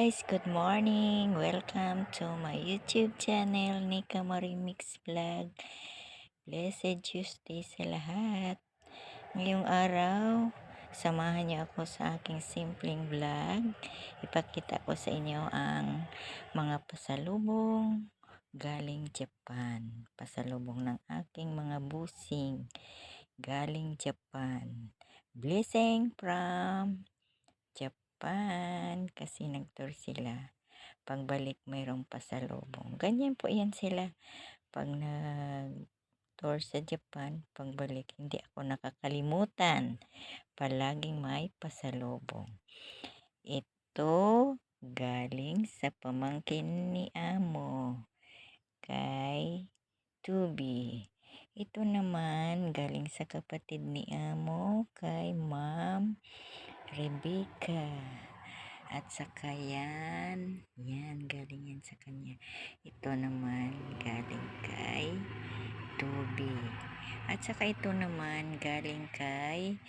guys, good morning. Welcome to my YouTube channel, Nika Marimix Vlog. Blessed Tuesday sa lahat. Ngayong araw, samahan niyo ako sa aking simpleng vlog. Ipakita ko sa inyo ang mga pasalubong galing Japan. Pasalubong ng aking mga busing galing Japan. Blessing from Japan kasi nag-tour sila. Pagbalik mayroong pasalubong. Ganyan po yan sila. Pag nag-tour sa Japan, pagbalik hindi ako nakakalimutan. Palaging may pasalubong. Ito galing sa pamangkin ni Amo kay Tubi. Ito naman galing sa kapatid ni Amo kay Ma'am Rebecca. At saka yan galing yan sa kanya. Ito naman galing kay Toby. At saka ito naman galing kay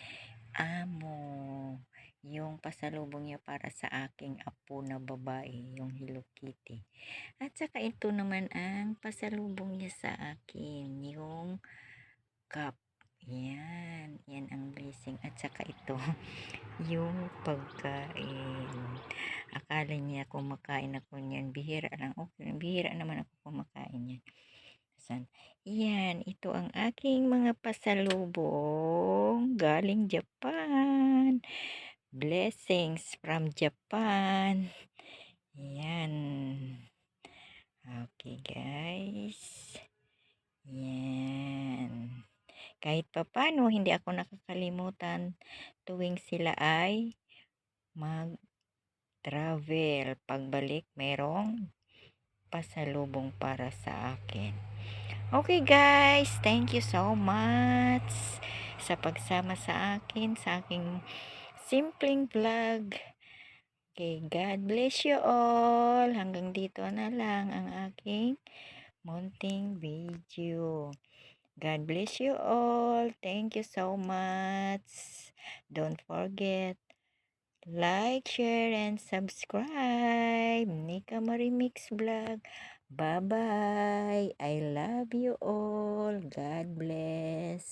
Amo. Yung pasalubong niya para sa aking apo na babae, yung Hello Kitty. At saka ito naman ang pasalubong niya sa akin, yung cup. Yan ang blessing. At saka ito, yung pagkain. Akala niya kumakain ako niyan. Bihira lang. Okay, bihira naman ako kumakain niyan. Yan, ito ang aking mga pasalubong galing Japan. Blessings from Japan. Yan. Okay, guys. Yan. Kahit papano, hindi ako nakakalimutan tuwing sila ay mag-travel. Pagbalik, merong pasalubong para sa akin. Okay guys, thank you so much sa pagsama sa akin, sa aking simpleng vlog. Okay, God bless you all. Hanggang dito na lang ang aking munting video. God bless you all. Thank you so much. Don't forget, like, share, and subscribe. Nika Marimix Vlog. Bye-bye. I love you all. God bless.